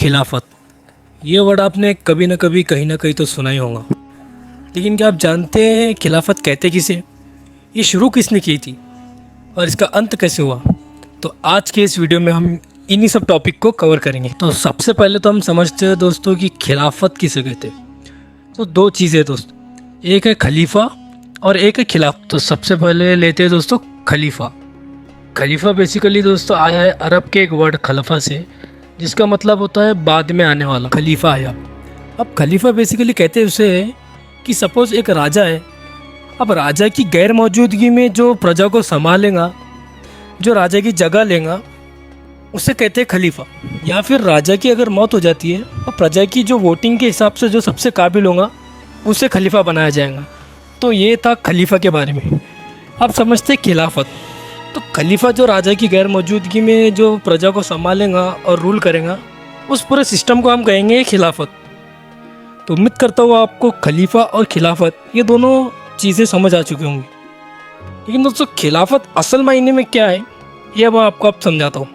खिलाफत, ये वर्ड आपने कभी ना कभी कहीं ना कहीं तो सुना ही होगा, लेकिन क्या आप जानते हैं खिलाफत कहते किसे, ये शुरू किसने की थी और इसका अंत कैसे हुआ? तो आज के इस वीडियो में हम इन्हीं सब टॉपिक को कवर करेंगे। तो सबसे पहले तो हम समझते हैं दोस्तों कि खिलाफत किसे कहते हैं। तो दो चीज़ें दोस्त, एक है खलीफा और एक है खिलाफ। तो सबसे पहले लेते हैं दोस्तों खलीफा। खलीफा बेसिकली दोस्तों आया है अरब के एक वर्ड खलफा से, जिसका मतलब होता है बाद में आने वाला। खलीफा आया। अब खलीफा बेसिकली कहते हैं उसे कि सपोज़ एक राजा है, अब राजा की गैर मौजूदगी में जो प्रजा को संभालेगा, जो राजा की जगह लेगा, उसे कहते हैं खलीफा। या फिर राजा की अगर मौत हो जाती है और प्रजा की जो वोटिंग के हिसाब से जो सबसे काबिल होगा उसे खलीफा बनाया जाएगा। तो ये था खलीफा के बारे में। अब समझते हैं खिलाफत। तो खलीफा जो राजा की गैर मौजूदगी में जो प्रजा को संभालेगा और रूल करेगा, उस पूरे सिस्टम को हम कहेंगे खिलाफत। तो उम्मीद करता हूँ आपको खलीफा और खिलाफत ये दोनों चीज़ें समझ आ चुकी होंगी। लेकिन दोस्तों खिलाफत असल मायने में क्या है, ये मैं आपको अब समझाता हूँ।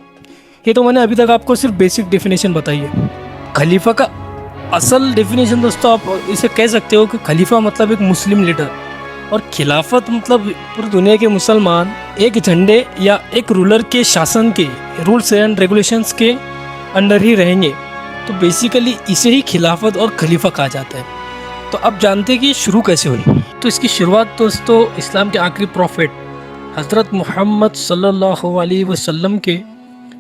ये तो मैंने अभी तक आपको सिर्फ बेसिक डेफिनेशन बताई है। खलीफा का असल डेफिनेशन दोस्तों आप इसे कह सकते हो कि खलीफा मतलब एक मुस्लिम लीडर, और खिलाफत मतलब पूरी दुनिया के मुसलमान एक झंडे या एक रूलर के शासन के रूल्स एंड रेगुलेशंस के अंडर ही रहेंगे। तो बेसिकली इसे ही खिलाफत और खलीफा कहा जाता है। तो अब जानते हैं कि शुरू कैसे हुई। तो इसकी शुरुआत दोस्तों इस्लाम के आखिरी प्रॉफिट हज़रत मोहम्मद सल्लल्लाहु अलैहि वसल्लम के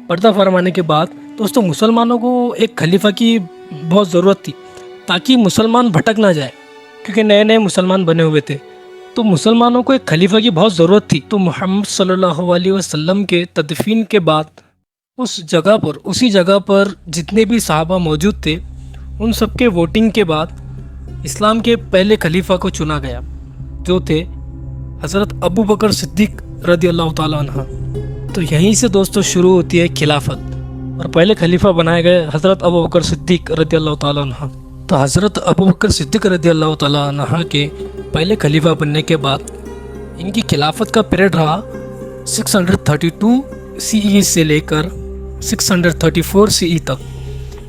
पर्दा फरमाने के बाद दोस्तों मुसलमानों को एक खलीफा की बहुत ज़रूरत थी, ताकि मुसलमान भटक ना जाए, क्योंकि नए नए मुसलमान बने हुए थे। तो मुसलमानों को एक खलीफा की बहुत ज़रूरत थी। तो मोहम्मद सल्लल्लाहु अलैहि वसल्लम के तदफीन के बाद उसी जगह पर जितने भी सहाबा मौजूद थे, उन सब के वोटिंग के बाद इस्लाम के पहले खलीफा को चुना गया, जो थे हज़रत अबू बकर सिद्दीक़ रदियल्लाहु ताला अन्हु। तो यहीं से दोस्तों शुरू होती है खिलाफत, और पहले खलीफा बनाए गए हज़रत अबू बकर सिद्दीक़ रदियल्लाहु ताला अन्हु। तो हज़रत अबू बकर सिद्दीक़ रदियल्लाहु ताला अन्हु के पहले खलीफा बनने के बाद इनकी खिलाफत का पीरियड रहा 632 CE से लेकर 634 CE तक,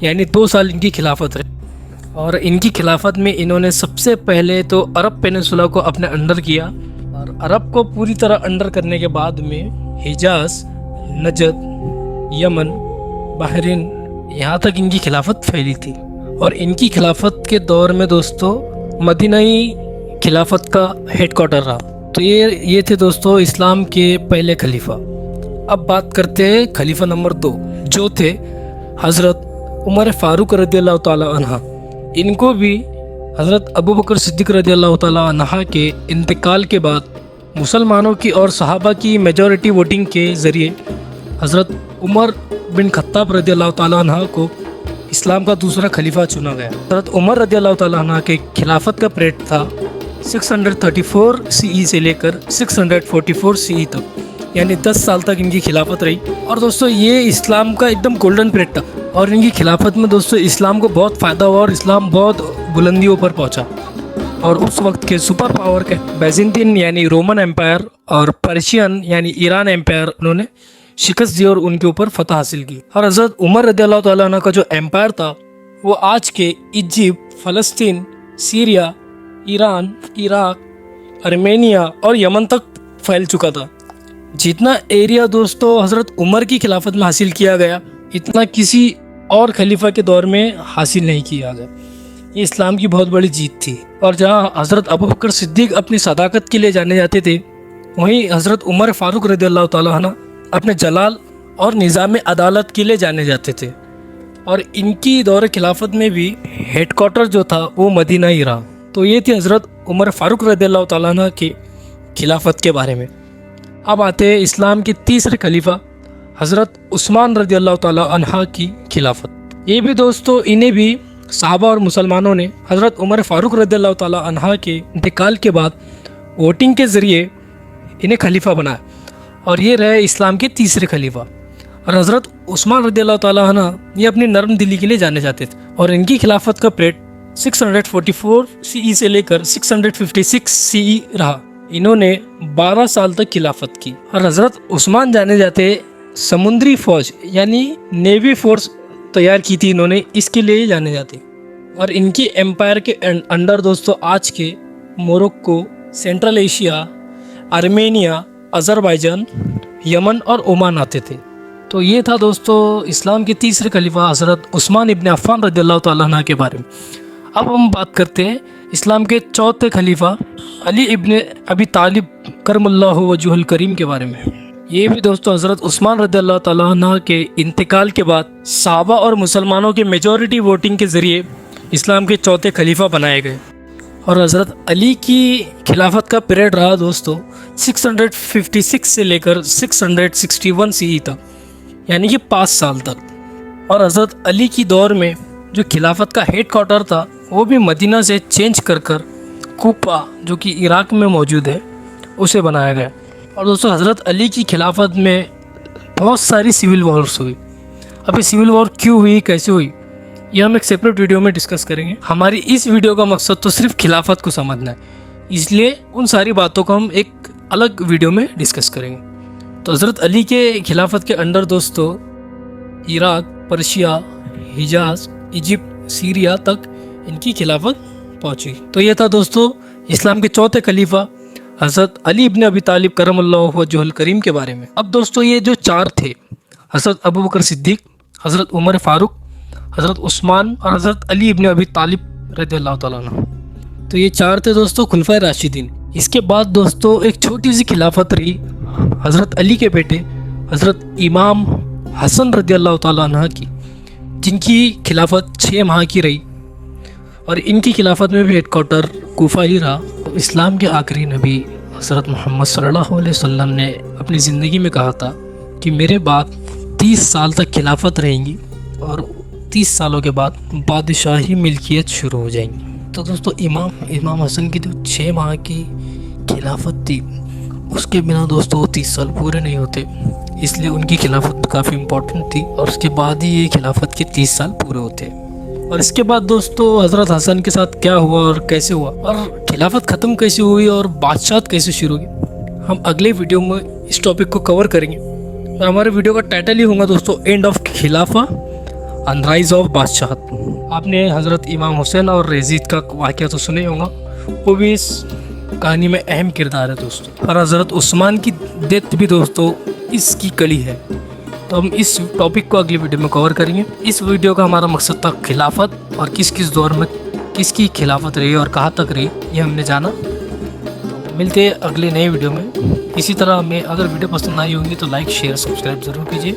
यानी 2 साल इनकी खिलाफत है। और इनकी खिलाफत में इन्होंने सबसे पहले तो अरब पेनिनसुला को अपने अंडर किया, और अरब को पूरी तरह अंडर करने के बाद में हिजाज, नजद, यमन, बहरीन, यहाँ तक इनकी खिलाफत फैली थी। और इनकी खिलाफत के दौर में दोस्तों मदीना ही खिलाफत का हेड क्वार्टर रहा। तो ये थे दोस्तों इस्लाम के पहले खलीफा। अब बात करते हैं खलीफा नंबर 2, जो थे हज़रत उमर फ़ारूक रदियल्लाहु ताला अन्हु। इनको भी हज़रत अबू बकर सिद्दीक़ रदियल्लाहु ताला अन्हु के इंतकाल के बाद मुसलमानों की और सहाबा की मेजॉरिटी वोटिंग के ज़रिए हज़रत उमर बिन खत्ताब रदियल्लाहु ताला अन्हु को इस्लाम का दूसरा खलीफा चुना गया। हज़रत उमर रदियल्लाहु ताला अन्हु के खिलाफत का पीरियड था 634 CE से लेकर 644 CE तक, यानी 10 साल तक इनकी खिलाफत रही। और दोस्तों ये इस्लाम का एकदम गोल्डन पीरियड था, और इनकी खिलाफत में दोस्तों इस्लाम को बहुत फ़ायदा हुआ और इस्लाम बहुत बुलंदियों पर पहुंचा। और उस वक्त के सुपर पावर के बैजेंटीन यानी रोमन एम्पायर और पर्शियन यानी ईरान एम्पायर उन्होंने शिकस्त दी और उनके ऊपर फतह हासिल की। और हज़रत उमर रदियल्लाहु ताला अन्हु का जो एम्पायर था वो आज के इजिप्ट, फ़लस्तीन, सीरिया, ईरान, इराक, आर्मेनिया और यमन तक फैल चुका था। जितना एरिया दोस्तों हज़रत उमर की खिलाफत में हासिल किया गया, इतना किसी और खलीफा के दौर में हासिल नहीं किया गया। ये इस्लाम की बहुत बड़ी जीत थी। और जहाँ हज़रत अबू बकर सिद्दीक़ अपनी सदाकत के लिए जाने जाते थे, वहीं हज़रत उमर फ़ारूक रदियल्लाहु ताला अन्हु अपने जलाल और निज़ाम अदालत के लिए जाने जाते थे। और इनकी दौर खिलाफत में भी हेड क्वार्टर जो था वो मदीना ही रहा। तो ये थी हज़रत उमर फ़ारूक रदियल्लाहु ताला अन्हु के खिलाफत के बारे में। अब आते हैं इस्लाम के तीसरे खलीफा हज़रत उस्मान रदियल्लाहु ताला अन्हु की खिलाफत। ये भी दोस्तों इन्हें भी सहाबा और मुसलमानों ने हज़रत उमर फ़ारूक रदियल्लाहु ताला अन्हु के इंतकाल के बाद वोटिंग के ज़रिए इन्हें खलीफा बनाया, और ये रहे इस्लाम के तीसरे खलीफा। और हज़रत उस्मान रदियल्लाहु ताला अन्हु ये अपनी नरम दिली के लिए जाने जाते थे, और इनकी खिलाफत का पीरियड 644 CE से लेकर 656 CE रहा। इन्होंने 12 साल तक खिलाफत की। और हज़रत उस्मान जाने जाते समुद्री फ़ौज यानी नेवी फोर्स تیار کی تھی انہوں نے، اس کے لیے ہی جانے جاتے. اور ان کی ایمپائر کے انڈر دوستوں آج کے Morocco, central Asia, Armenia, Azerbaijan, یمن اور عمان آتے تھے. تو یہ تھا دوستو اسلام کے تیسرے خلیفہ حضرت عثمان ابن عفان رضی اللہ تعالیٰ عنہ کے بارے میں. اب ہم بات کرتے ہیں اسلام کے چوتھے خلیفہ علی ابن ابی طالب کرم اللہ وجہ الکریم کے بارے میں. یہ بھی دوستو حضرت عثمان رضی اللہ تعالیٰ عنہ کے انتقال کے بعد صحابہ اور مسلمانوں کے میجورٹی ووٹنگ کے ذریعے اسلام کے چوتھے خلیفہ بنائے گئے. اور حضرت علی کی خلافت کا پیریڈ رہا دوستو 656 سے لے کر 661 CE تک، یعنی کہ 5 سال تک. اور حضرت علی کی دور میں جو خلافت کا ہیڈ کوارٹر تھا وہ بھی مدینہ سے چینج کر کوفہ جو کہ عراق میں موجود ہے اسے بنایا گیا. اور دوستو حضرت علی کی خلافت میں بہت ساری سول وارز ہوئی. اب یہ سول وار کیوں ہوئی، کیسے ہوئی، یہ ہم ایک سیپریٹ ویڈیو میں ڈسکس کریں گے. ہماری اس ویڈیو کا مقصد تو صرف خلافت کو سمجھنا ہے، اس لیے ان ساری باتوں کو ہم ایک الگ ویڈیو میں ڈسکس کریں گے. تو حضرت علی کے خلافت کے انڈر دوستو Iraq, Persia, Hijaz, Egypt, Syria تک ان کی خلافت پہنچی. تو یہ تھا دوستو اسلام کے چوتھے خلیفہ حضرت علی ابن ابی طالب کرم اللہ وجہ الکریم کے بارے میں. اب دوستو یہ جو 4 تھے، حضرت ابوبکر صدیق، حضرت عمر فاروق، حضرت عثمان اور حضرت علی ابن ابی طالب رضی اللہ تعالیٰ عنہ. تو یہ 4 تھے دوستو خلفائے راشدین. اس کے بعد دوستو ایک چھوٹی سی خلافت رہی حضرت علی کے بیٹے حضرت امام حسن رضی اللہ تعالیٰ عنہ کی، جن کی خلافت 6 ماہ کی رہی. اور ان کی خلافت میں بھی ہیڈ کوارٹر کوفہ ہی رہا. اسلام کے آخری نبی حضرت محمد صلی اللہ علیہ وسلم نے اپنی زندگی میں کہا تھا کہ میرے بعد 30 سال تک خلافت رہیں گی اور 30 سالوں کے بعد بادشاہی ملکیت شروع ہو جائیں گی. تو دوستو امام حسن کی جو 6 ماہ کی خلافت تھی اس کے بنا دوستو 30 سال پورے نہیں ہوتے، اس لیے ان کی خلافت کافی امپورٹنٹ تھی اور اس کے بعد ہی یہ خلافت کے 30 سال پورے ہوتے. اور اس کے بعد دوستو حضرت حسن کے ساتھ کیا ہوا اور کیسے ہوا اور خلافت ختم کیسے ہوئی اور بادشاہت کیسے شروع ہوئی، ہم اگلے ویڈیو میں اس ٹاپک کو کور کریں گے. اور ہمارے ویڈیو کا ٹائٹل ہی ہوگا دوستو اینڈ آف خلافہ اینڈ رائز آف بادشاہت. آپ نے حضرت امام حسین اور یزید کا واقعہ تو سنے ہوگا، وہ بھی اس کہانی میں اہم کردار ہے دوستو. اور حضرت عثمان کی ڈیتھ بھی دوستو اس کی کڑی ہے. تو ہم اس ٹاپک کو اگلی ویڈیو میں کور کریں گے. اس ویڈیو کا ہمارا مقصد تھا خلافت اور کس دور میں کس کی خلافت رہی اور کہاں تک رہی، یہ ہم نے جانا. ملتے ہیں اگلے نئے ویڈیو میں. اسی طرح ہمیں اگر ویڈیو پسند آئی ہوگی تو لائک، شیئر، سبسکرائب ضرور کیجیے.